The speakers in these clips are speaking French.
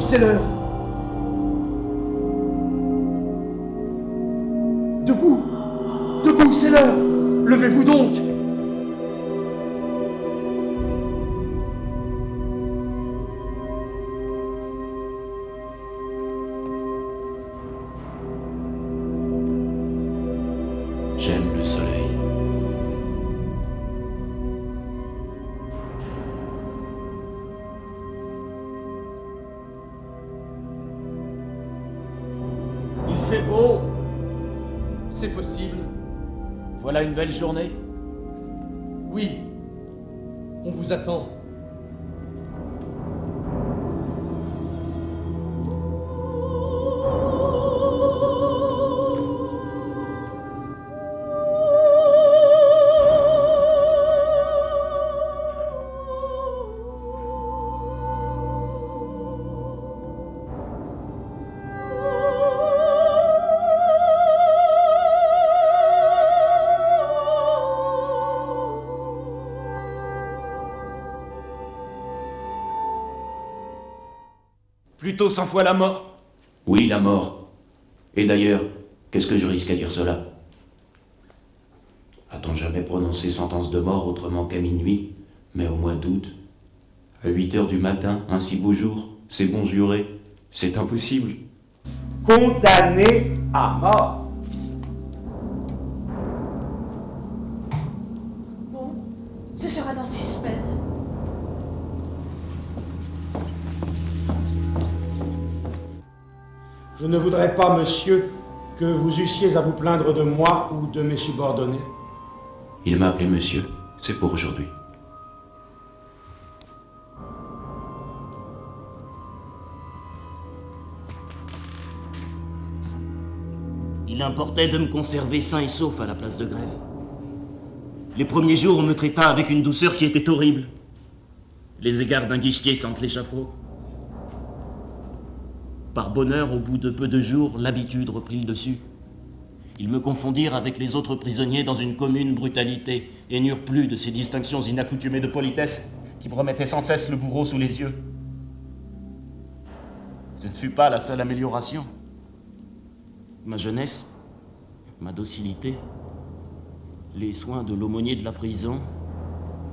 c'est l'heure. Debout! Debout, c'est l'heure! Levez-vous donc! J'aime le soleil. Il fait beau. C'est possible. Voilà une belle journée. Oui. On vous attend. Plutôt 100 fois la mort. Oui, la mort. Et d'ailleurs, qu'est-ce que je risque à dire cela? A-t-on jamais prononcé sentence de mort autrement qu'à minuit, mais au mois d'août? À 8 heures du matin, un si beau jour, c'est bon juré, c'est impossible. Condamné à mort. Bon, ce sera dans 6 semaines. Je ne voudrais pas, monsieur, que vous eussiez à vous plaindre de moi ou de mes subordonnés. Il m'a appelé monsieur, c'est pour aujourd'hui. Il importait de me conserver sain et sauf à la place de Grève. Les premiers jours, on me traita avec une douceur qui était horrible. Les égards d'un guichetier sentent l'échafaud. Par bonheur, au bout de peu de jours, l'habitude reprit le dessus. Ils me confondirent avec les autres prisonniers dans une commune brutalité et n'eurent plus de ces distinctions inaccoutumées de politesse qui promettaient sans cesse le bourreau sous les yeux. Ce ne fut pas la seule amélioration. Ma jeunesse, ma docilité, les soins de l'aumônier de la prison,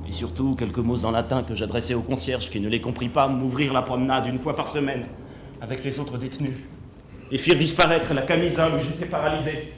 et surtout quelques mots en latin que j'adressais au concierge qui ne les comprit pas m'ouvrirent la promenade une fois par semaine avec les autres détenus et firent disparaître la camisole où j'étais paralysé.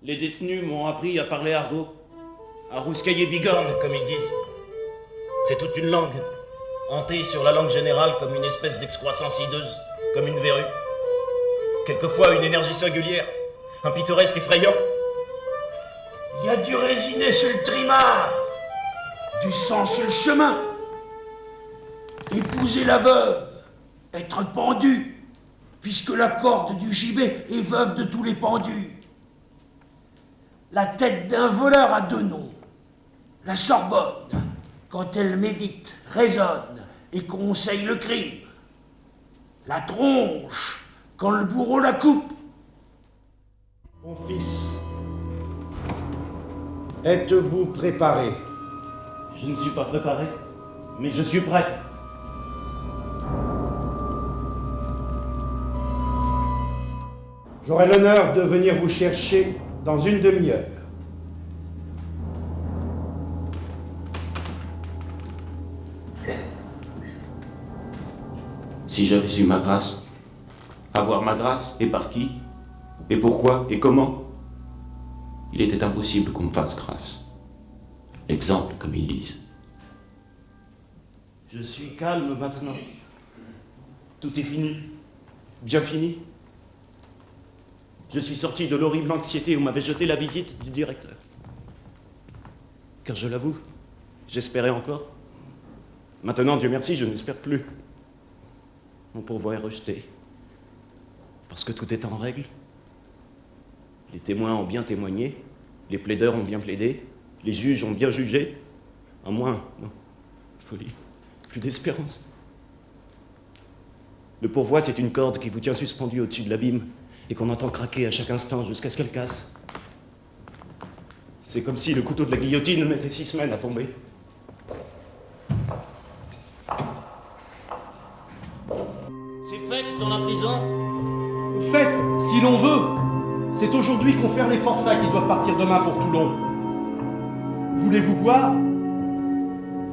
Les détenus m'ont appris à parler argot, à rouscailler bigorne, comme ils disent. C'est toute une langue, hantée sur la langue générale comme une espèce d'excroissance hideuse, comme une verrue. Quelquefois une énergie singulière, un pittoresque effrayant. Il y a du résiné sur le trimard, du sang sur le chemin. Épouser la veuve, être pendu, puisque la corde du gibet est veuve de tous les pendus. La tête d'un voleur a 2 noms. La Sorbonne, quand elle médite, raisonne et conseille le crime. La tronche, quand le bourreau la coupe. Mon fils, êtes-vous préparé? Je ne suis pas préparé, mais je suis prêt. J'aurai l'honneur de venir vous chercher dans une demi-heure. Si j'avais su ma grâce, avoir ma grâce, et par qui, et pourquoi, et comment, il était impossible qu'on me fasse grâce. L'exemple, comme ils disent. Je suis calme maintenant. Tout est fini. Bien fini. Je suis sorti de l'horrible anxiété où m'avait jeté la visite du directeur. Car je l'avoue, j'espérais encore. Maintenant, Dieu merci, je n'espère plus. Mon pourvoi est rejeté. Parce que tout est en règle. Les témoins ont bien témoigné, les plaideurs ont bien plaidé, les juges ont bien jugé. À moins, non, folie, plus d'espérance. Le pourvoi, c'est une corde qui vous tient suspendu au-dessus de l'abîme et qu'on entend craquer à chaque instant jusqu'à ce qu'elle casse. C'est comme si le couteau de la guillotine mettait 6 semaines à tomber. C'est fait dans la prison. Faites, si l'on veut. C'est aujourd'hui qu'on fait les forçats qui doivent partir demain pour Toulon. Voulez-vous voir?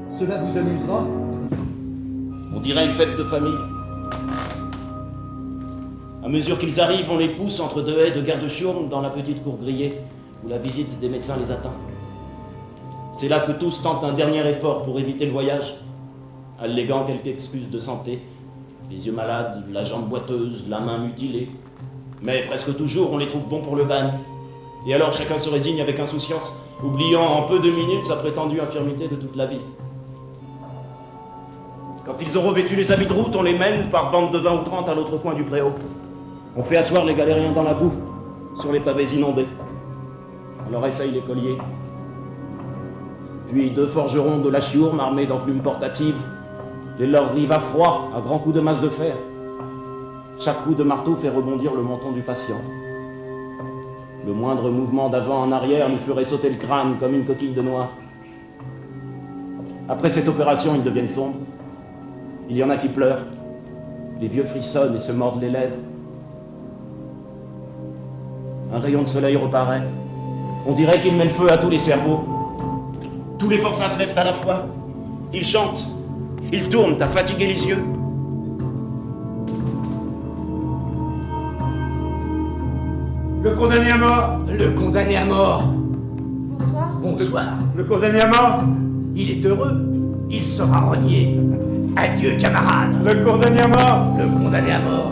Cela vous amusera? On dirait une fête de famille. À mesure qu'ils arrivent, on les pousse entre 2 haies de garde-chiourme dans la petite cour grillée, où la visite des médecins les attend. C'est là que tous tentent un dernier effort pour éviter le voyage, alléguant quelques excuses de santé, les yeux malades, la jambe boiteuse, la main mutilée. Mais presque toujours, on les trouve bons pour le bagne. Et alors chacun se résigne avec insouciance, oubliant en peu de minutes sa prétendue infirmité de toute la vie. Quand ils ont revêtu les habits de route, on les mène par bande de 20 ou 30 à l'autre coin du préau. On fait asseoir les galériens dans la boue, sur les pavés inondés. On leur essaye les colliers. Puis 2 forgerons de la chiourme armés d'enclumes portatives les leur rivent à froid, à grands coups de masse de fer. Chaque coup de marteau fait rebondir le menton du patient. Le moindre mouvement d'avant en arrière nous ferait sauter le crâne comme une coquille de noix. Après cette opération, ils deviennent sombres. Il y en a qui pleurent. Les vieux frissonnent et se mordent les lèvres. Un rayon de soleil reparaît. On dirait qu'il met le feu à tous les cerveaux. Tous les forçats se lèvent à la fois. Ils chantent. Ils tournent à fatiguer les yeux. Le condamné à mort. Le condamné à mort. Bonsoir. Bonsoir. Le condamné à mort. Il est heureux. Il sera renié. Adieu, camarade. Le condamné à mort. Le condamné à mort.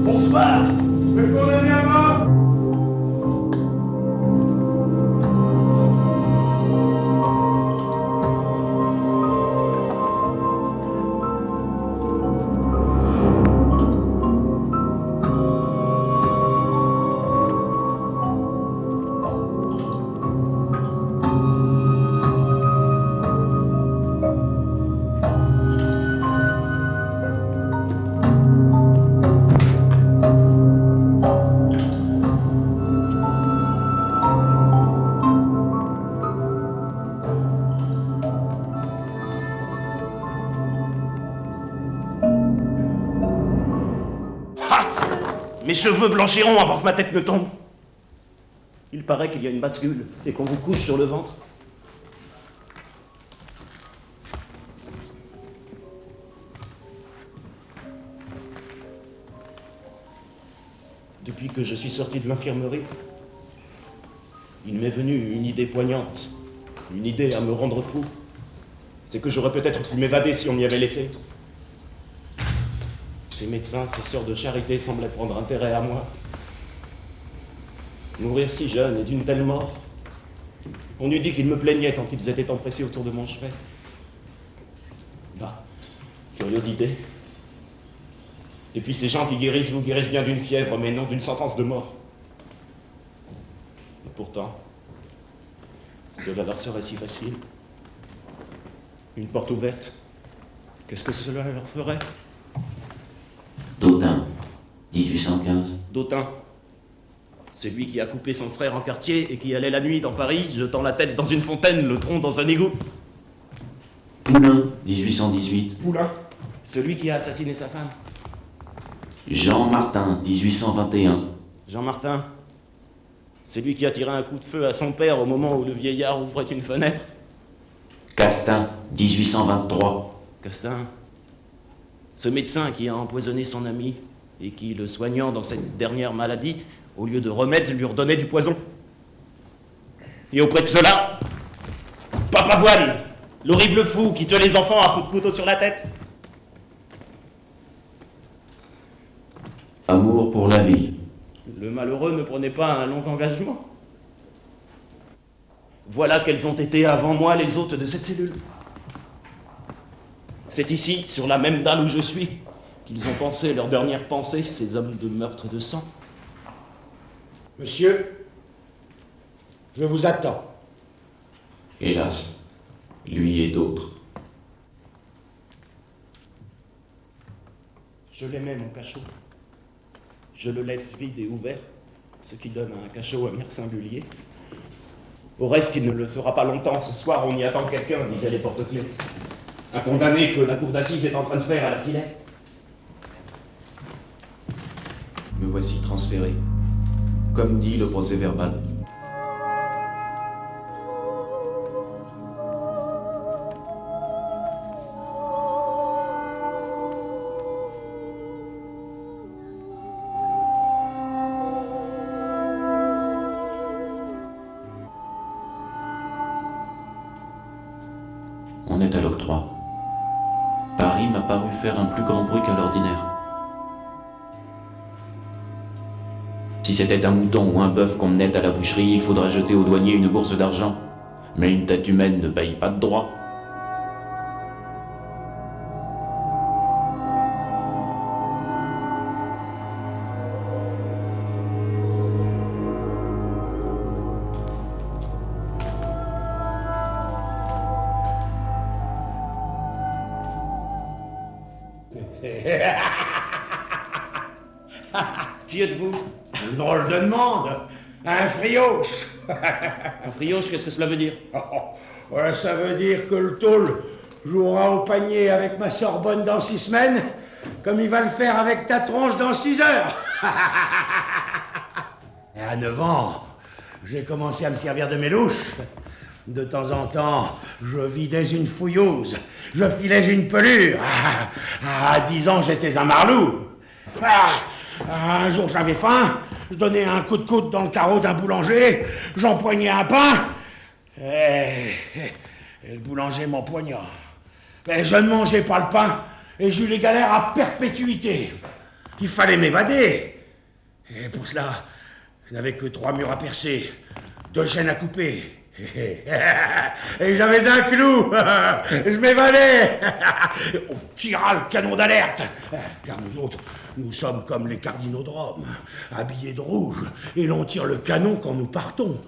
Bonsoir. Le condamné à mort. Mes cheveux blanchiront avant que ma tête ne tombe. Il paraît qu'il y a une bascule et qu'on vous couche sur le ventre. Depuis que je suis sorti de l'infirmerie, il m'est venu une idée poignante, une idée à me rendre fou. C'est que j'aurais peut-être pu m'évader si on m'y avait laissé. Ces médecins, ces sœurs de charité semblaient prendre intérêt à moi. Mourir si jeune et d'une telle mort. On eût dit qu'ils me plaignaient tant ils étaient empressés autour de mon chevet. Bah, curiosité. Et puis ces gens qui guérissent vous guérissent bien d'une fièvre, mais non d'une sentence de mort. Et pourtant, cela leur serait si facile. Une porte ouverte. Qu'est-ce que cela leur ferait ? Dautin, 1815. Dautin, celui qui a coupé son frère en quartier et qui allait la nuit dans Paris, jetant la tête dans une fontaine, le tronc dans un égout. Poulain, 1818. Poulain. Celui qui a assassiné sa femme. Jean Martin, 1821. Jean Martin, celui qui a tiré un coup de feu à son père au moment où le vieillard ouvrait une fenêtre. Castin, 1823. Castin, ce médecin qui a empoisonné son ami et qui, le soignant dans cette dernière maladie, au lieu de remède, lui redonnait du poison. Et auprès de cela, Papa Voile, l'horrible fou qui tuait les enfants à coups de couteau sur la tête. Amour pour la vie. Le malheureux ne prenait pas un long engagement. Voilà quels ont été avant moi les hôtes de cette cellule. C'est ici, sur la même dalle où je suis, qu'ils ont pensé leur dernière pensée, ces hommes de meurtre de sang. Monsieur, je vous attends. Hélas, lui et d'autres. Je l'aimais, mon cachot. Je le laisse vide et ouvert, ce qui donne un cachot amer singulier. Au reste, il ne le sera pas longtemps. Ce soir, on y attend quelqu'un, disaient les porte-clés. Un condamné que la cour d'assises est en train de faire à la filet. Me voici transféré, comme dit le procès verbal. On est à l'octroi. Paris m'a paru faire un plus grand bruit qu'à l'ordinaire. Si c'était un mouton ou un bœuf qu'on menait à la boucherie, il faudrait jeter au douanier une bourse d'argent. Mais une tête humaine ne paye pas de droit. Qui êtes-vous? Une drôle de demande. Un frioche. Un frioche, qu'est-ce que cela veut dire? Voilà, ça veut dire que le tôle jouera au panier avec ma Sorbonne dans 6 semaines, comme il va le faire avec ta tronche dans 6 heures. Et à 9 ans, j'ai commencé à me servir de mes louches. De temps en temps, je vidais une fouilleuse, je filais une pelure. À 10 ans, j'étais un marlou. Un jour, j'avais faim, je donnais un coup de coude dans le carreau d'un boulanger, j'empoignais un pain, et le boulanger m'empoigna. Et je ne mangeais pas le pain, et j'eus les galères à perpétuité. Il fallait m'évader. Et pour cela, je n'avais que 3 murs à percer, 2 chaînes à couper. Et j'avais un clou. Je m'évadais. On tira le canon d'alerte. Car nous autres, nous sommes comme les cardinaux de Rome, habillés de rouge, et l'on tire le canon quand nous partons.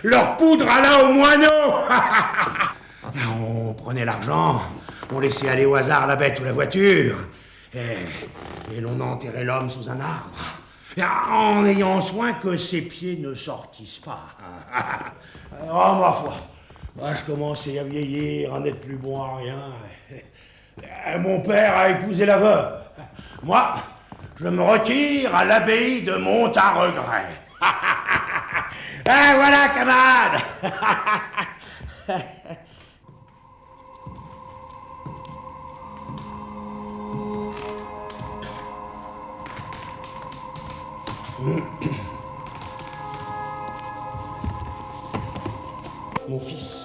Leur poudre alla au moineau. On prenait l'argent, on laissait aller au hasard la bête ou la voiture, et l'on enterrait l'homme sous un arbre, en ayant soin que ses pieds ne sortissent pas. Oh, ma foi, moi, je commençais à vieillir, à n'être plus bon à rien. Mon père a épousé la veuve. Moi, je me retire à l'abbaye de Montaregret. Voilà, camarade. Mon fils.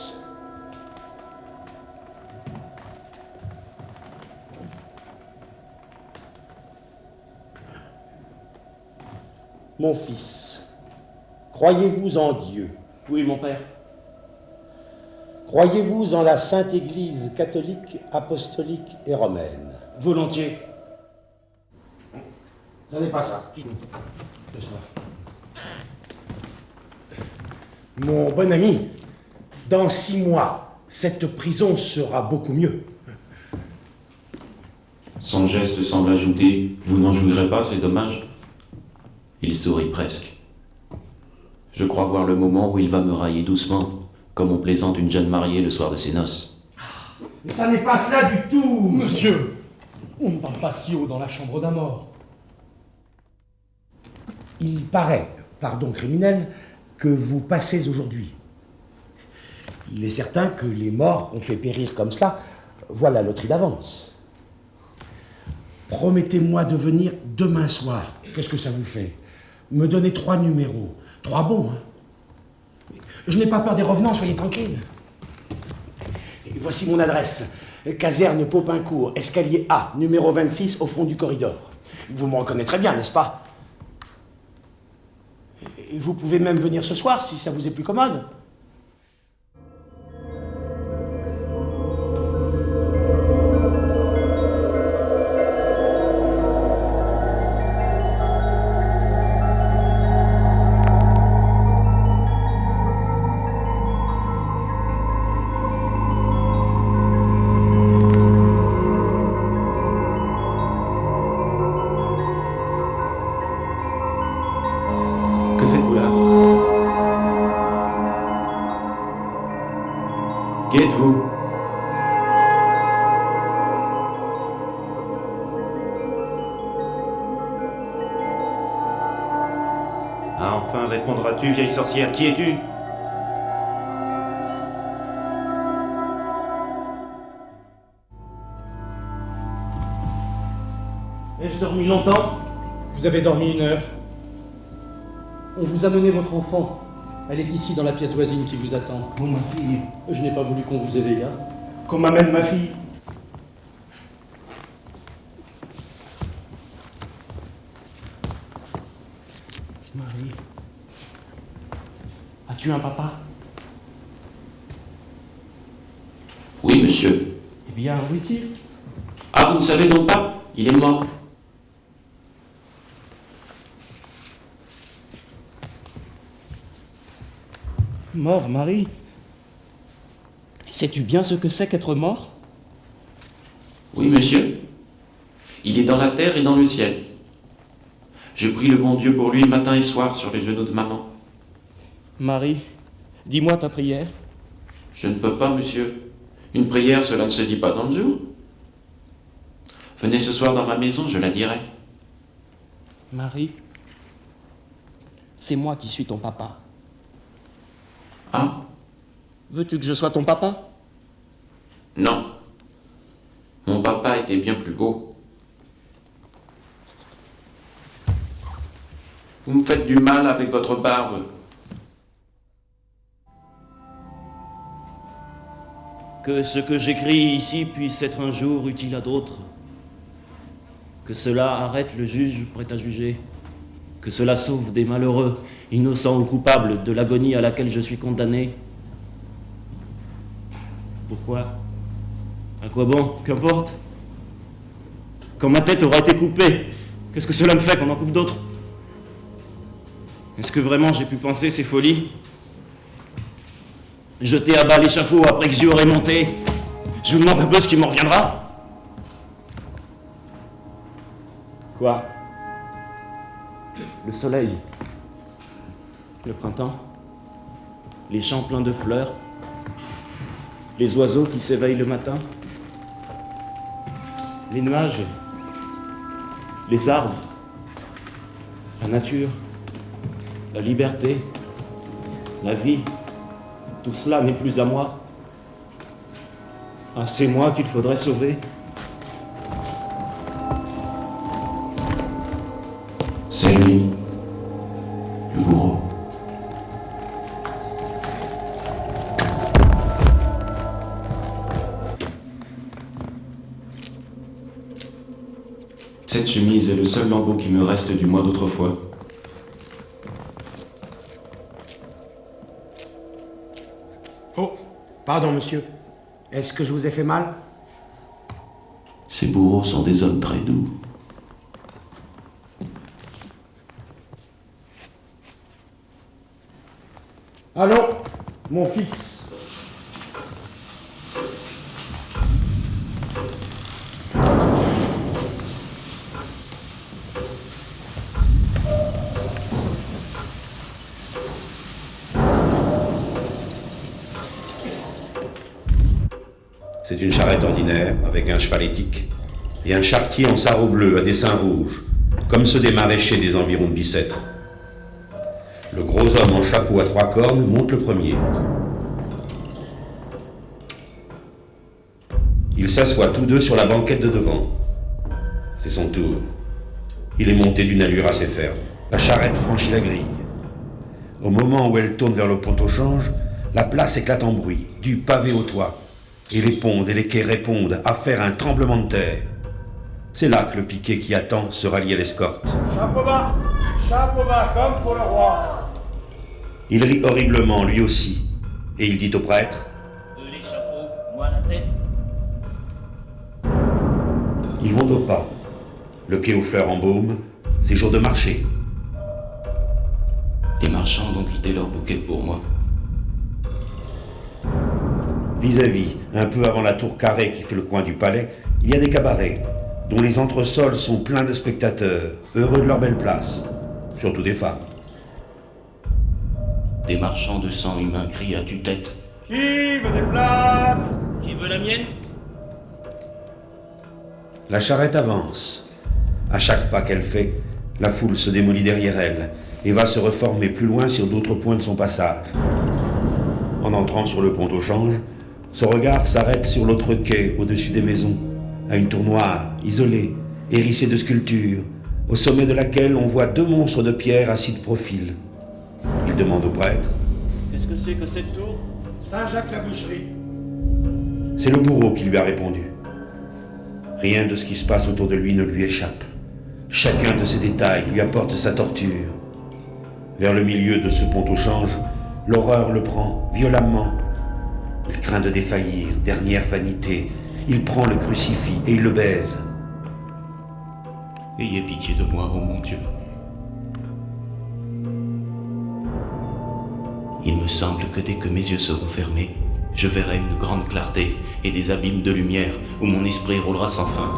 Mon fils, croyez-vous en Dieu? Oui, mon père. Croyez-vous en la Sainte Église catholique, apostolique et romaine? Volontiers. Ça n'est pas ça. C'est ça. Mon bon ami, dans 6 mois, cette prison sera beaucoup mieux. Son geste semble ajouter « Vous n'en jouirez pas, c'est dommage ». Il sourit presque. Je crois voir le moment où il va me railler doucement, comme on plaisante une jeune mariée le soir de ses noces. Mais ça n'est pas cela du tout. Monsieur, on ne parle pas si haut dans la chambre d'un mort. Il paraît, pardon criminel, que vous passez aujourd'hui. Il est certain que les morts qu'on fait périr comme cela voient la loterie d'avance. Promettez-moi de venir demain soir. Qu'est-ce que ça vous fait? Me donner 3 numéros. 3 bons, hein? Je n'ai pas peur des revenants, soyez tranquille. Et voici mon adresse. Caserne Popincourt, escalier A, numéro 26, au fond du corridor. Vous me reconnaîtrez bien, n'est-ce pas? Et vous pouvez même venir ce soir, si ça vous est plus commode. Qui êtes-vous? Ah, enfin répondras-tu, vieille sorcière, qui es-tu? Ai-je dormi longtemps? Vous avez dormi 1 heure. On vous a mené votre enfant. Elle est ici dans la pièce voisine qui vous attend. Oh, ma fille. Je n'ai pas voulu qu'on vous éveillât. Qu'on m'amène ma fille. Marie, as-tu un papa? Oui, monsieur. Eh bien, où est-il? Ah, vous ne savez donc pas? Il est mort. Mort, Marie? Sais-tu bien ce que c'est qu'être mort? Oui, monsieur. Il est dans la terre et dans le ciel. Je prie le bon Dieu pour lui matin et soir sur les genoux de maman. Marie, dis-moi ta prière. Je ne peux pas, monsieur. Une prière, cela ne se dit pas dans le jour. Venez ce soir dans ma maison, je la dirai. Marie, c'est moi qui suis ton papa. Ah? Veux-tu que je sois ton papa? Non. Mon papa était bien plus beau. Vous me faites du mal avec votre barbe. Que ce que j'écris ici puisse être un jour utile à d'autres. Que cela arrête le juge prêt à juger. Que cela sauve des malheureux, innocents ou coupables, de l'agonie à laquelle je suis condamné. Pourquoi? À quoi bon? Qu'importe. Quand ma tête aura été coupée, qu'est-ce que cela me fait qu'on en coupe d'autres? Est-ce que vraiment j'ai pu penser ces folies? Jeter à bas l'échafaud après que j'y aurais monté? Je vous demande un peu ce qui m'en reviendra. Quoi? Le soleil, le printemps, les champs pleins de fleurs, les oiseaux qui s'éveillent le matin, les nuages, les arbres, la nature, la liberté, la vie, tout cela n'est plus à moi. Ah, c'est moi qu'il faudrait sauver. C'est lui, le bourreau. Cette chemise est le seul lambeau qui me reste du mois d'autrefois. Oh, pardon, monsieur. Est-ce que je vous ai fait mal? Ces bourreaux sont des hommes très doux. Allons, mon fils. C'est une charrette ordinaire avec un cheval étique et un charretier en sarrau bleu à dessin rouge, comme ceux des maraîchers des environs de Bicêtre. Le gros homme en chapeau à 3 cornes monte le premier. Ils s'assoient tous deux sur la banquette de devant. C'est son tour. Il est monté d'une allure assez ferme. La charrette franchit la grille. Au moment où elle tourne vers le pont au change, la place éclate en bruit, du pavé au toit. Et les ponts et les quais répondent à faire un tremblement de terre. C'est là que le piquet qui attend se rallie à l'escorte. Chapeau bas, comme pour le roi. Il rit horriblement, lui aussi, et il dit au prêtre: Les chapeaux, moi la tête. Ils vont au pas. Le quai aux fleurs en baume, c'est jour de marché. Les marchands ont quitté leur bouquet pour moi. Vis-à-vis, un peu avant la tour carrée qui fait le coin du palais, il y a des cabarets, dont les entresols sont pleins de spectateurs, heureux de leur belle place, surtout des femmes. Des marchands de sang humain crient à tue-tête. Qui veut des places? Qui veut la mienne? La charrette avance. À chaque pas qu'elle fait, la foule se démolit derrière elle et va se reformer plus loin sur d'autres points de son passage. En entrant sur le pont au change, son regard s'arrête sur l'autre quai au-dessus des maisons, à une tour noire, isolée, hérissée de sculptures, au sommet de laquelle on voit deux monstres de pierre assis de profil. Il demande au prêtre. Qu'est-ce que c'est que cette tour? Saint-Jacques-la-Boucherie. C'est le bourreau qui lui a répondu. Rien de ce qui se passe autour de lui ne lui échappe. Chacun de ces détails lui apporte sa torture. Vers le milieu de ce pont au change, l'horreur le prend violemment. Il craint de défaillir, dernière vanité. Il prend le crucifix et il le baise. Ayez pitié de moi, ô mon Dieu. Il me semble que dès que mes yeux seront fermés, je verrai une grande clarté et des abîmes de lumière où mon esprit roulera sans fin.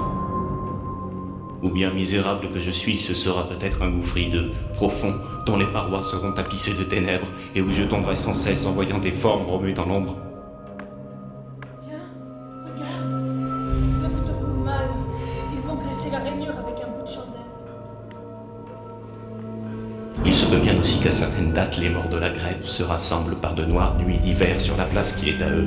Ou bien misérable que je suis, ce sera peut-être un gouffre hideux, profond, dont les parois seront tapissées de ténèbres et où je tomberai sans cesse en voyant des formes remuer dans l'ombre. Tiens, regarde. Le couteau coule mal. Ils vont graisser la rainure avec un bout de chandelle. Il se peut bien aussi qu'à certaines dates, les morts de la grève se rassemblent par de noires nuits d'hiver sur la place qui est à eux.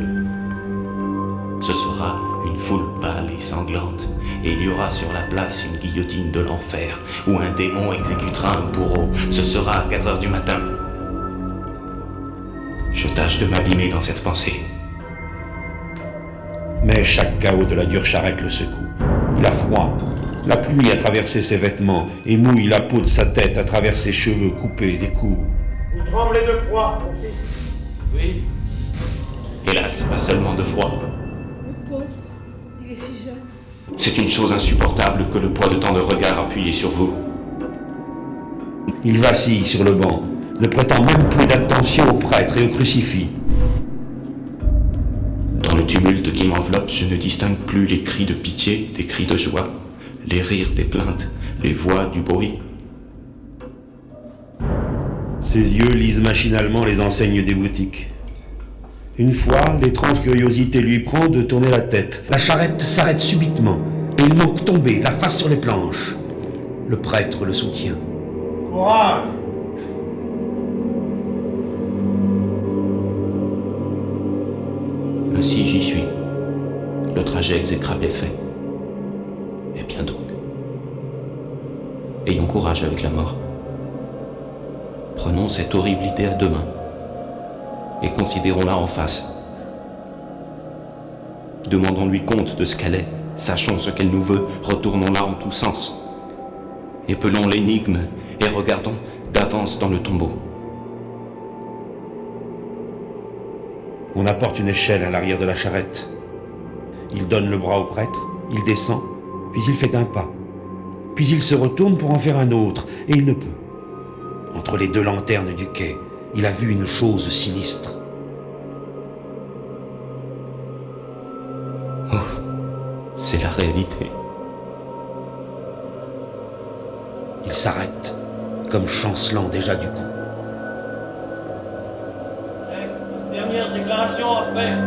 Ce sera une foule pâle et sanglante, et il y aura sur la place une guillotine de l'enfer, où un démon exécutera un bourreau. Ce sera à 4 heures du matin. Je tâche de m'abîmer dans cette pensée. Mais chaque chaos de la dure charrette le secoue. Il a froid. La pluie a traversé ses vêtements et mouille la peau de sa tête à travers ses cheveux coupés des coups. Vous tremblez de froid, mon fils? Oui. Hélas, pas seulement de froid. Le pauvre, il est si jeune. C'est une chose insupportable que le poids de tant de regards appuyés sur vous. Il vacille sur le banc, ne prêtant même plus d'attention au prêtre et au crucifix. Dans le tumulte qui m'enveloppe, je ne distingue plus les cris de pitié des cris de joie, les rires des plaintes, les voix du bruit. Ses yeux lisent machinalement les enseignes des boutiques. Une fois, l'étrange curiosité lui prend de tourner la tête. La charrette s'arrête subitement et il manque tomber, la face sur les planches. Le prêtre le soutient. Courage! Ainsi j'y suis. Le trajet exécrable est fait. Eh bien donc. Ayons courage avec la mort. Prenons cette horrible idée à deux mains et considérons-la en face. Demandons-lui compte de ce qu'elle est, sachons ce qu'elle nous veut, retournons-la en tous sens. Épelons l'énigme et regardons d'avance dans le tombeau. On apporte une échelle à l'arrière de la charrette. Il donne le bras au prêtre, il descend, puis il fait un pas. Puis il se retourne pour en faire un autre, et il ne peut. Entre les deux lanternes du quai, il a vu une chose sinistre. Oh, c'est la réalité. Il s'arrête, comme chancelant déjà du coup. J'ai une dernière déclaration à faire.